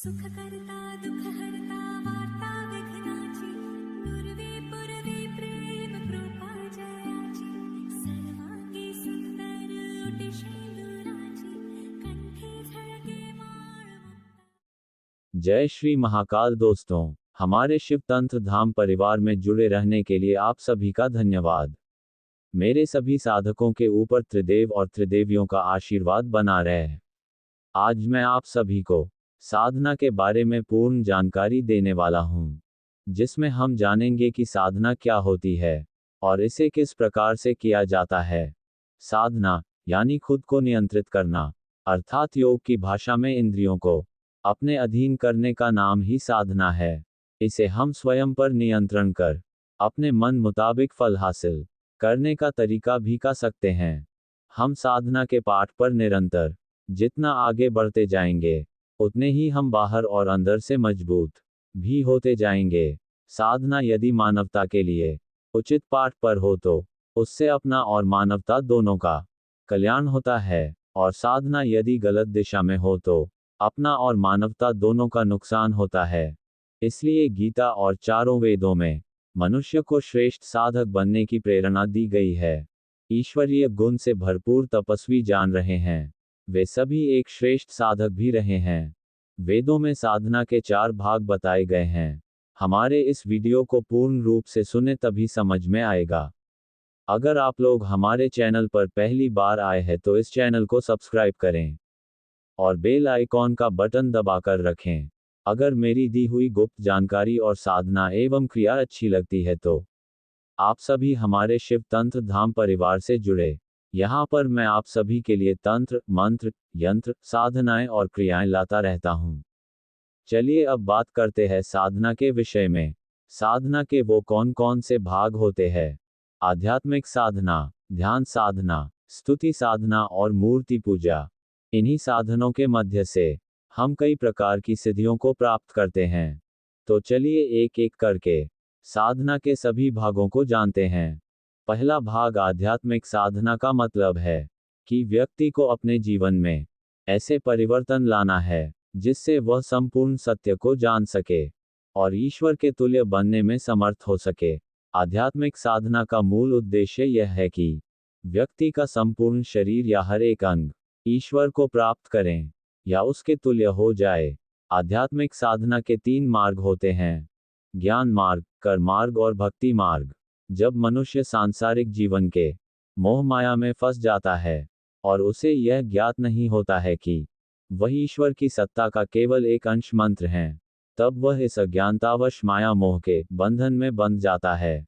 सुख करता दुख हरता वार्ता विघ्नाची दुर्वे पुरवे प्रेम कृपा जयाची सर्वांगी सुंदर ओटी शेंदुराची कंठी झळके माळ मुक्ता। जय श्री महाकाल। दोस्तों, हमारे शिव तंत्र धाम परिवार में जुड़े रहने के लिए आप सभी का धन्यवाद। मेरे सभी साधकों के ऊपर त्रिदेव और त्रिदेवियों का आशीर्वाद बना रहे। आज मैं आप सभी को साधना के बारे में पूर्ण जानकारी देने वाला हूं, जिसमें हम जानेंगे कि साधना क्या होती है और इसे किस प्रकार से किया जाता है। साधना यानी खुद को नियंत्रित करना, अर्थात योग की भाषा में इंद्रियों को अपने अधीन करने का नाम ही साधना है। इसे हम स्वयं पर नियंत्रण कर अपने मन मुताबिक फल हासिल करने का तरीका भी कह सकते हैं। हम साधना के पाठ पर निरंतर जितना आगे बढ़ते जाएंगे, उतने ही हम बाहर और अंदर से मजबूत भी होते जाएंगे। साधना यदि मानवता के लिए उचित पाठ पर हो तो उससे अपना और मानवता दोनों का कल्याण होता है, और साधना यदि गलत दिशा में हो तो अपना और मानवता दोनों का नुकसान होता है। इसलिए गीता और चारों वेदों में मनुष्य को श्रेष्ठ साधक बनने की प्रेरणा दी गई है। ईश्वरीय गुण से भरपूर तपस्वी जान रहे हैं, वे सभी एक श्रेष्ठ साधक भी रहे हैं। वेदों में साधना के 4 भाग बताए गए हैं। हमारे इस वीडियो को पूर्ण रूप से सुने तभी समझ में आएगा। अगर आप लोग हमारे चैनल पर पहली बार आए हैं तो इस चैनल को सब्सक्राइब करें और बेल आइकॉन का बटन दबाकर रखें। अगर मेरी दी हुई गुप्त जानकारी और साधना एवं क्रिया अच्छी लगती है तो आप सभी हमारे शिव तंत्र धाम परिवार से जुड़े। यहाँ पर मैं आप सभी के लिए तंत्र, मंत्र, यंत्र, साधनाएं और क्रियाएं लाता रहता हूँ। चलिए अब बात करते हैं साधना के विषय में। साधना के वो कौन कौन से भाग होते हैं? आध्यात्मिक साधना, ध्यान साधना, स्तुति साधना और मूर्ति पूजा। इन्हीं साधनों के मध्य से हम कई प्रकार की सिद्धियों को प्राप्त करते हैं। तो चलिए एक एक करके साधना के सभी भागों को जानते हैं। पहला भाग आध्यात्मिक साधना का मतलब है कि व्यक्ति को अपने जीवन में ऐसे परिवर्तन लाना है जिससे वह संपूर्ण सत्य को जान सके और ईश्वर के तुल्य बनने में समर्थ हो सके। आध्यात्मिक साधना का मूल उद्देश्य यह है कि व्यक्ति का संपूर्ण शरीर या हर एक अंग ईश्वर को प्राप्त करें या उसके तुल्य हो जाए। आध्यात्मिक साधना के 3 मार्ग होते हैं: ज्ञान मार्ग, कर्म मार्ग और भक्ति मार्ग। जब मनुष्य सांसारिक जीवन के मोह माया में फंस जाता है और उसे यह ज्ञात नहीं होता है कि वह ईश्वर की सत्ता का केवल एक अंश मंत्र है, तब वह इस अज्ञानतावश माया मोह के बंधन में बंध जाता है।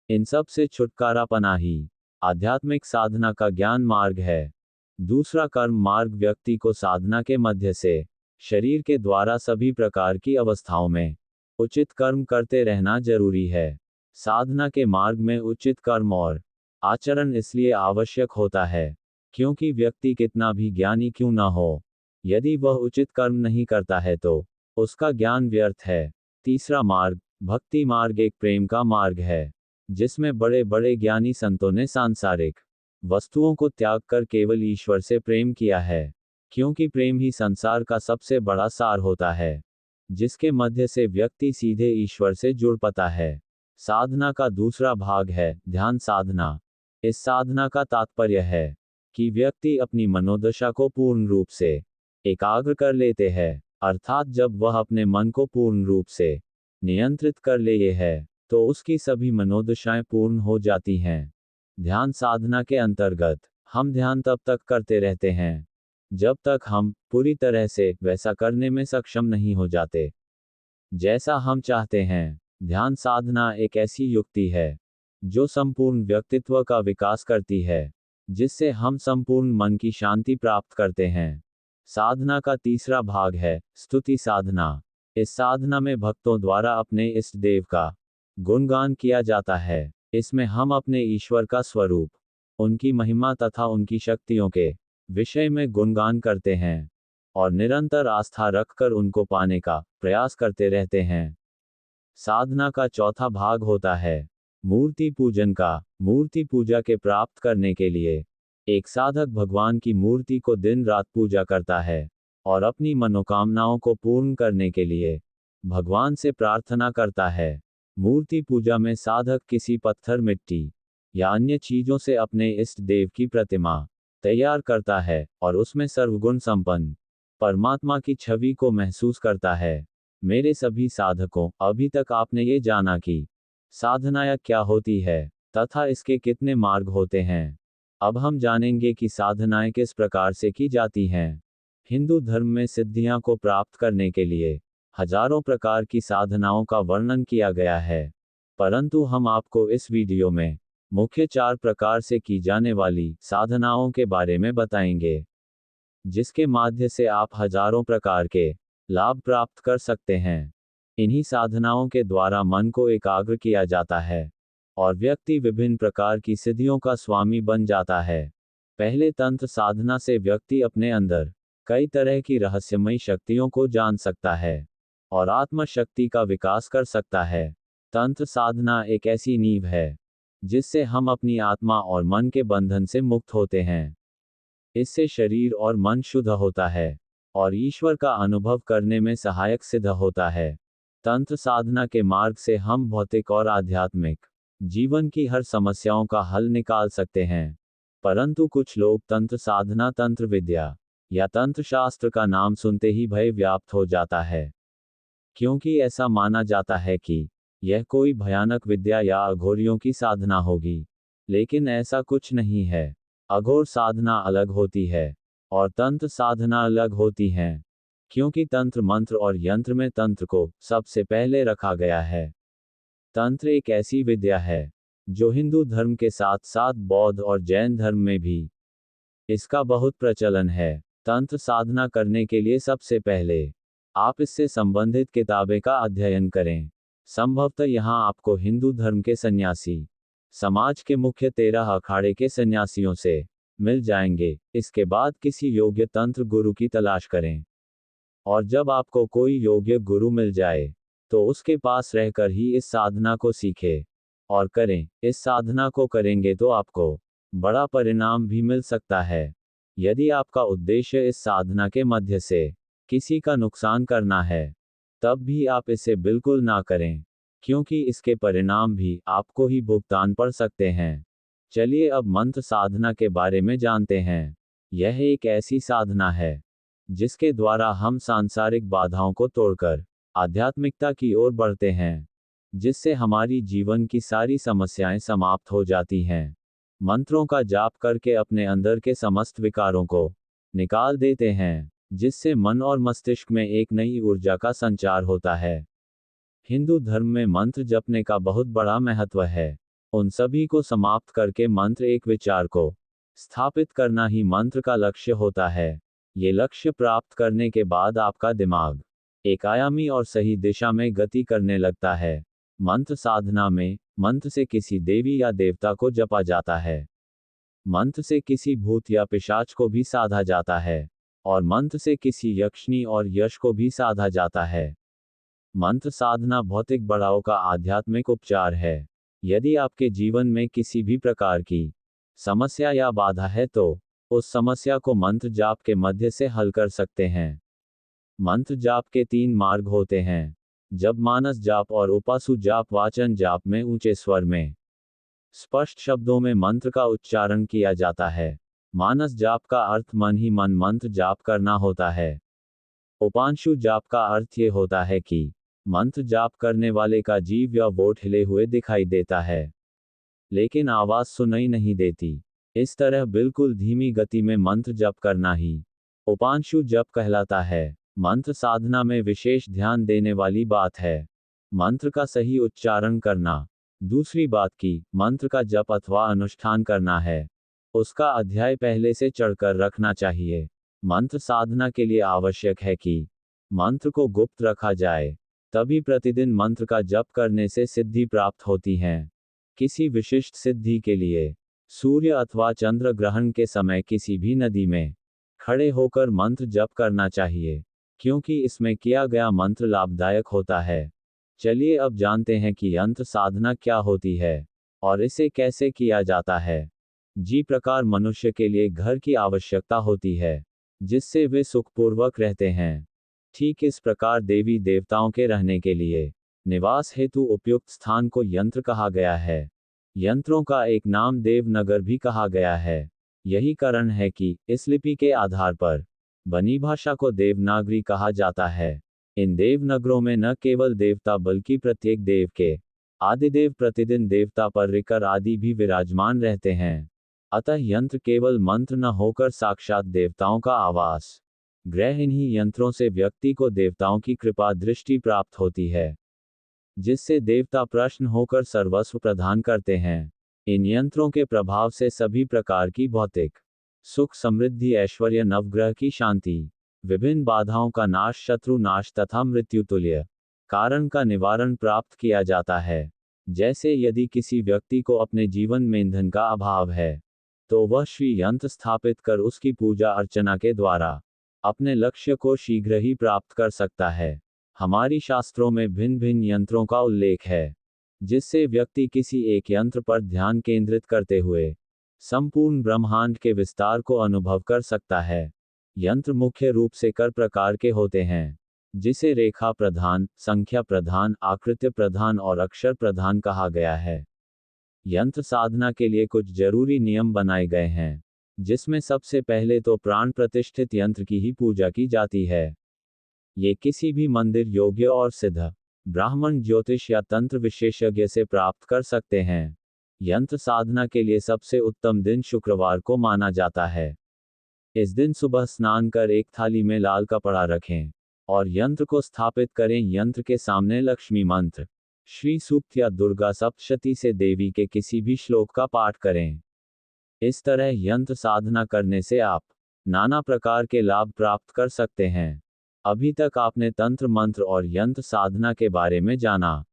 इन सब से छुटकारा पाना ही आध्यात्मिक साधना का ज्ञान मार्ग है। दूसरा कर्म मार्ग व्यक्ति को साधना के मध्य से शरीर के द्वारा सभी प्रकार की अवस्थाओं में उचित कर्म करते रहना जरूरी है। साधना के मार्ग में उचित कर्म और आचरण इसलिए आवश्यक होता है क्योंकि व्यक्ति कितना भी ज्ञानी क्यों न हो, यदि वह उचित कर्म नहीं करता है तो उसका ज्ञान व्यर्थ है। तीसरा मार्ग भक्ति मार्ग एक प्रेम का मार्ग है, जिसमें बड़े बड़े ज्ञानी संतों ने सांसारिक वस्तुओं को त्याग कर केवल ईश्वर से प्रेम किया है, क्योंकि प्रेम ही संसार का सबसे बड़ा सार होता है, जिसके मध्य से व्यक्ति सीधे ईश्वर से जुड़ पाता है। साधना का दूसरा भाग है ध्यान साधना। इस साधना का तात्पर्य है कि व्यक्ति अपनी मनोदशा को पूर्ण रूप से एकाग्र कर लेते हैं, अर्थात जब वह अपने मन को पूर्ण रूप से नियंत्रित कर ले है तो उसकी सभी मनोदशाएं पूर्ण हो जाती हैं। ध्यान साधना के अंतर्गत हम ध्यान तब तक करते रहते हैं जब तक हम पूरी तरह से वैसा करने में सक्षम नहीं हो जाते जैसा हम चाहते हैं। ध्यान साधना एक ऐसी युक्ति है जो संपूर्ण व्यक्तित्व का विकास करती है, जिससे हम संपूर्ण मन की शांति प्राप्त करते हैं। साधना का तीसरा भाग है स्तुति साधना। इस साधना में भक्तों द्वारा अपने इष्ट देव का गुणगान किया जाता है। इसमें हम अपने ईश्वर का स्वरूप, उनकी महिमा तथा उनकी शक्तियों के विषय में गुणगान करते हैं और निरंतर आस्था रखकर उनको पाने का प्रयास करते रहते हैं। साधना का चौथा भाग होता है मूर्ति पूजन का। मूर्ति पूजा के प्राप्त करने के लिए एक साधक भगवान की मूर्ति को दिन रात पूजा करता है। और अपनी मनोकामनाओं को पूर्ण करने के लिए भगवान से प्रार्थना करता है। मूर्ति पूजा में साधक किसी पत्थर, मिट्टी या अन्य चीजों से अपने इष्ट देव की प्रतिमा तैयार करता है और उसमें सर्वगुण संपन्न परमात्मा की छवि को महसूस करता है। मेरे सभी साधकों, अभी तक आपने ये जाना कि साधना क्या होती है तथा इसके कितने मार्ग होते हैं। अब हम जानेंगे कि साधनाएं किस प्रकार से की जाती हैं। हिंदू धर्म में सिद्धियां को प्राप्त करने के लिए हजारों प्रकार की साधनाओं का वर्णन किया गया है, परंतु हम आपको इस वीडियो में मुख्य 4 प्रकार से की जाने वाली साधनाओं के बारे में बताएंगे, जिसके माध्यम से आप हजारों प्रकार के लाभ प्राप्त कर सकते हैं। इन्हीं साधनाओं के द्वारा मन को एकाग्र किया जाता है और व्यक्ति विभिन्न प्रकार की सिद्धियों का स्वामी बन जाता है। पहले तंत्र साधना से व्यक्ति अपने अंदर कई तरह की रहस्यमयी शक्तियों को जान सकता है और आत्म शक्ति का विकास कर सकता है। तंत्र साधना एक ऐसी नींव है जिससे हम अपनी आत्मा और मन के बंधन से मुक्त होते हैं। इससे शरीर और मन शुद्ध होता है और ईश्वर का अनुभव करने में सहायक सिद्ध होता है। तंत्र साधना के मार्ग से हम भौतिक और आध्यात्मिक जीवन की हर समस्याओं का हल निकाल सकते हैं, परंतु कुछ लोग तंत्र साधना, तंत्र विद्या या तंत्र शास्त्र का नाम सुनते ही भय व्याप्त हो जाता है, क्योंकि ऐसा माना जाता है कि यह कोई भयानक विद्या या अघोरियों की साधना होगी। लेकिन ऐसा कुछ नहीं है। अघोर साधना अलग होती है और तंत्र साधना अलग होती हैं, क्योंकि तंत्र मंत्र और यंत्र में तंत्र को सबसे पहले रखा गया है। तंत्र एक ऐसी विद्या है जो हिंदू धर्म के साथ साथ बौद्ध और जैन धर्म में भी इसका बहुत प्रचलन है। तंत्र साधना करने के लिए सबसे पहले आप इससे संबंधित किताबें का अध्ययन करें। संभवतः यहाँ आपको हिंदू धर्म के सन्यासी समाज के मुख्य 13 अखाड़े के सन्यासियों से मिल जाएंगे। इसके बाद किसी योग्य तंत्र गुरु की तलाश करें और जब आपको कोई योग्य गुरु मिल जाए तो उसके पास रहकर ही इस साधना को सीखें और करें। इस साधना को करेंगे तो आपको बड़ा परिणाम भी मिल सकता है। यदि आपका उद्देश्य इस साधना के मध्य से किसी का नुकसान करना है, तब भी आप इसे बिल्कुल ना करें, क्योंकि इसके परिणाम भी आपको ही भुगतान पड़ सकते हैं। चलिए अब मंत्र साधना के बारे में जानते हैं। यह एक ऐसी साधना है जिसके द्वारा हम सांसारिक बाधाओं को तोड़कर आध्यात्मिकता की ओर बढ़ते हैं, जिससे हमारी जीवन की सारी समस्याएं समाप्त हो जाती हैं। मंत्रों का जाप करके अपने अंदर के समस्त विकारों को निकाल देते हैं, जिससे मन और मस्तिष्क में एक नई ऊर्जा का संचार होता है। हिंदू धर्म में मंत्र जपने का बहुत बड़ा महत्व है। उन सभी को समाप्त करके मंत्र एक विचार को स्थापित करना ही मंत्र का लक्ष्य होता है। ये लक्ष्य प्राप्त करने के बाद आपका दिमाग एक आयामी और सही दिशा में गति करने लगता है। मंत्र साधना में मंत्र से किसी देवी या देवता को जपा जाता है, मंत्र से किसी भूत या पिशाच को भी साधा जाता है और मंत्र से किसी यक्षिणी और यश को भी साधा जाता है। मंत्र साधना भौतिक बढ़ाव का आध्यात्मिक उपचार है। यदि आपके जीवन में किसी भी प्रकार की समस्या या बाधा है तो उस समस्या को मंत्र जाप के मध्य से हल कर सकते हैं। मंत्र जाप के 3 मार्ग होते हैं: जब मानस जाप और उपासु जाप। वाचन जाप में ऊंचे स्वर में स्पष्ट शब्दों में मंत्र का उच्चारण किया जाता है। मानस जाप का अर्थ मन ही मन मंत्र जाप करना होता है। उपांशु जाप का अर्थ ये होता है कि मंत्र जाप करने वाले का जीव या वोट हिले हुए दिखाई देता है, लेकिन आवाज सुनाई नहीं देती। इस तरह बिल्कुल धीमी गति में मंत्र जप करना ही उपांशु जप कहलाता है। मंत्र साधना में विशेष ध्यान देने वाली बात है मंत्र का सही उच्चारण करना। दूसरी बात की मंत्र का जप अथवा अनुष्ठान करना है, उसका अध्याय पहले से चढ़कर रखना चाहिए। मंत्र साधना के लिए आवश्यक है कि मंत्र को गुप्त रखा जाए, तभी प्रतिदिन मंत्र का जप करने से सिद्धि प्राप्त होती है। किसी विशिष्ट सिद्धि के लिए सूर्य अथवा चंद्र ग्रहण के समय किसी भी नदी में खड़े होकर मंत्र जप करना चाहिए, क्योंकि इसमें किया गया मंत्र लाभदायक होता है। चलिए अब जानते हैं कि यंत्र साधना क्या होती है और इसे कैसे किया जाता है। जी प्रकार मनुष्य के लिए घर की आवश्यकता होती है, जिससे वे सुखपूर्वक रहते हैं। ठीक इस प्रकार देवी देवताओं के रहने के लिए निवास हेतु उपयुक्त स्थान को यंत्र कहा गया है। यंत्रों का एक नाम देवनगर भी कहा गया है। यही कारण है कि इस लिपि के आधार पर बनी भाषा को देवनागरी कहा जाता है। इन देवनगरों में न केवल देवता बल्कि प्रत्येक देव के आदिदेव प्रतिदिन देवता पर रिकर आदि भी विराजमान रहते हैं। अतः यंत्र केवल मंत्र न होकर साक्षात देवताओं का आवास ग्रह। इन्हीं यंत्रों से व्यक्ति को देवताओं की कृपा दृष्टि प्राप्त होती है, जिससे देवता प्रसन्न होकर सर्वस्व प्रदान करते हैं। इन यंत्रों के प्रभाव से सभी प्रकार की भौतिक सुख समृद्धि ऐश्वर्य नवग्रह की शांति विभिन्न बाधाओं का नाश शत्रु नाश तथा मृत्यु तुल्य कारण का निवारण प्राप्त किया जाता है। जैसे यदि किसी व्यक्ति को अपने जीवन में ईंधन का अभाव है तो वह श्री यंत्र स्थापित कर उसकी पूजा अर्चना के द्वारा अपने लक्ष्य को शीघ्र ही प्राप्त कर सकता है। हमारी शास्त्रों में भिन्न भिन्न यंत्रों का उल्लेख है, जिससे व्यक्ति किसी एक यंत्र पर ध्यान केंद्रित करते हुए संपूर्ण ब्रह्मांड के विस्तार को अनुभव कर सकता है। यंत्र मुख्य रूप से कर प्रकार के होते हैं, जिसे रेखा प्रधान, संख्या प्रधान, आकृति प्रधान और अक्षर प्रधान कहा गया है। यंत्र साधना के लिए कुछ जरूरी नियम बनाए गए हैं, जिसमें सबसे पहले तो प्राण प्रतिष्ठित यंत्र की ही पूजा की जाती है। ये किसी भी मंदिर योग्य और सिद्ध ब्राह्मण ज्योतिष या तंत्र विशेषज्ञ से प्राप्त कर सकते हैं। यंत्र साधना के लिए सबसे उत्तम दिन शुक्रवार को माना जाता है। इस दिन सुबह स्नान कर एक थाली में लाल कपड़ा रखें और यंत्र को स्थापित करें। यंत्र के सामने लक्ष्मी मंत्र, श्री सूक्त या दुर्गा सप्तशती से देवी के किसी भी श्लोक का पाठ करें। इस तरह यंत्र साधना करने से आप नाना प्रकार के लाभ प्राप्त कर सकते हैं। अभी तक आपने तंत्र मंत्र और यंत्र साधना के बारे में जाना।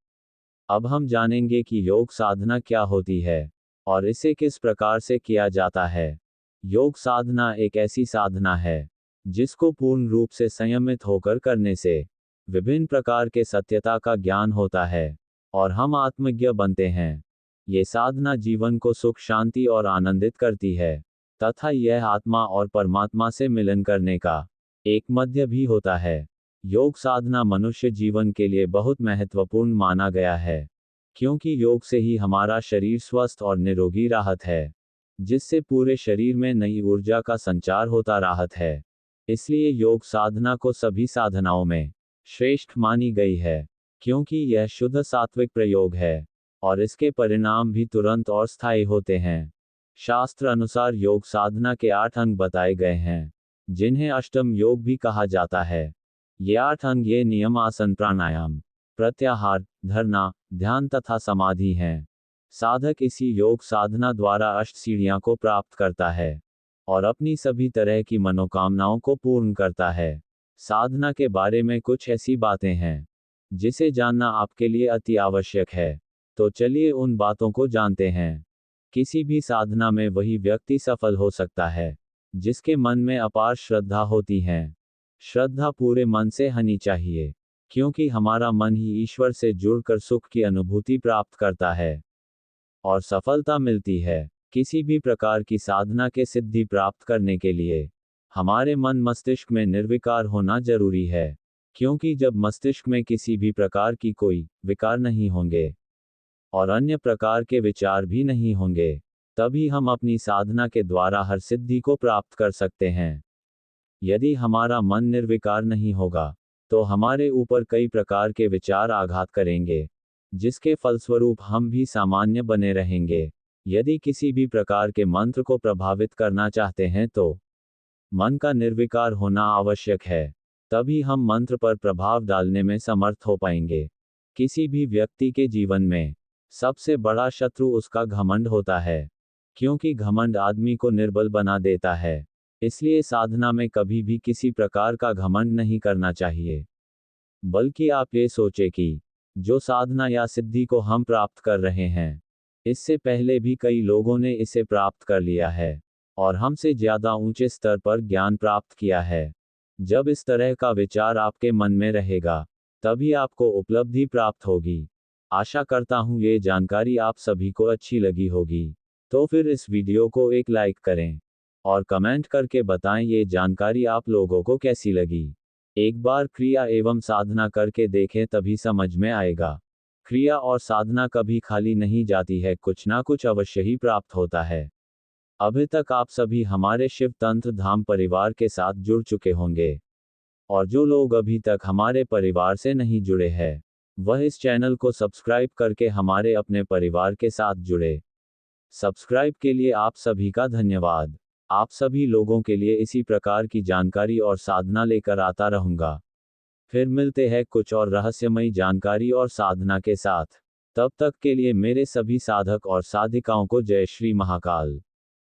अब हम जानेंगे कि योग साधना क्या होती है और इसे किस प्रकार से किया जाता है। योग साधना एक ऐसी साधना है जिसको पूर्ण रूप से संयमित होकर करने से विभिन्न प्रकार के सत्यता का ज्ञान होता है और हम आत्मज्ञ बनते हैं। ये साधना जीवन को सुख शांति और आनंदित करती है तथा यह आत्मा और परमात्मा से मिलन करने का एक मध्य भी होता है। योग साधना मनुष्य जीवन के लिए बहुत महत्वपूर्ण माना गया है, क्योंकि योग से ही हमारा शरीर स्वस्थ और निरोगी रहता है, जिससे पूरे शरीर में नई ऊर्जा का संचार होता रहता है। इसलिए योग साधना को सभी साधनाओं में श्रेष्ठ मानी गई है, क्योंकि यह शुद्ध सात्विक प्रयोग है और इसके परिणाम भी तुरंत और स्थायी होते हैं। शास्त्र अनुसार योग साधना के 8 अंग बताए गए हैं, जिन्हें अष्टम योग भी कहा जाता है। ये 8 अंग ये नियम आसन प्राणायाम प्रत्याहार धरना ध्यान तथा समाधि हैं। साधक इसी योग साधना द्वारा अष्ट सीढ़ियां को प्राप्त करता है और अपनी सभी तरह की मनोकामनाओं को पूर्ण करता है। साधना के बारे में कुछ ऐसी बातें हैं जिसे जानना आपके लिए अति आवश्यक है, तो चलिए उन बातों को जानते हैं। किसी भी साधना में वही व्यक्ति सफल हो सकता है जिसके मन में अपार श्रद्धा होती है। श्रद्धा पूरे मन से होनी चाहिए, क्योंकि हमारा मन ही ईश्वर से जुड़कर सुख की अनुभूति प्राप्त करता है और सफलता मिलती है। किसी भी प्रकार की साधना के सिद्धि प्राप्त करने के लिए हमारे मन मस्तिष्क में निर्विकार होना जरूरी है, क्योंकि जब मस्तिष्क में किसी भी प्रकार की कोई विकार नहीं होंगे और अन्य प्रकार के विचार भी नहीं होंगे, तभी हम अपनी साधना के द्वारा हर सिद्धि को प्राप्त कर सकते हैं। यदि हमारा मन निर्विकार नहीं होगा तो हमारे ऊपर कई प्रकार के विचार आघात करेंगे, जिसके फलस्वरूप हम भी सामान्य बने रहेंगे। यदि किसी भी प्रकार के मंत्र को प्रभावित करना चाहते हैं तो मन का निर्विकार होना आवश्यक है, तभी हम मंत्र पर प्रभाव डालने में समर्थ हो पाएंगे। किसी भी व्यक्ति के जीवन में सबसे बड़ा शत्रु उसका घमंड होता है, क्योंकि घमंड आदमी को निर्बल बना देता है। इसलिए साधना में कभी भी किसी प्रकार का घमंड नहीं करना चाहिए, बल्कि आप ये सोचें कि जो साधना या सिद्धि को हम प्राप्त कर रहे हैं, इससे पहले भी कई लोगों ने इसे प्राप्त कर लिया है और हमसे ज्यादा ऊंचे स्तर पर ज्ञान प्राप्त किया है। जब इस तरह का विचार आपके मन में रहेगा, तभी आपको उपलब्धि प्राप्त होगी। आशा करता हूँ ये जानकारी आप सभी को अच्छी लगी होगी। तो फिर इस वीडियो को एक लाइक करें। और कमेंट करके बताएं ये जानकारी आप लोगों को कैसी लगी। एक बार क्रिया एवं साधना करके देखें तभी समझ में आएगा। क्रिया और साधना कभी खाली नहीं जाती है, कुछ ना कुछ अवश्य ही प्राप्त होता है। अभी तक आप सभी हमारे शिव तंत्र धाम परिवार के साथ जुड़ चुके होंगे, और जो लोग अभी तक हमारे परिवार से नहीं जुड़े हैं, वह इस चैनल को सब्सक्राइब करके हमारे अपने परिवार के साथ जुड़े। सब्सक्राइब के लिए आप सभी का धन्यवाद। आप सभी लोगों के लिए इसी प्रकार की जानकारी और साधना लेकर आता रहूंगा। फिर मिलते हैं कुछ और रहस्यमयी जानकारी और साधना के साथ। तब तक के लिए मेरे सभी साधक और साधिकाओं को जय श्री महाकाल।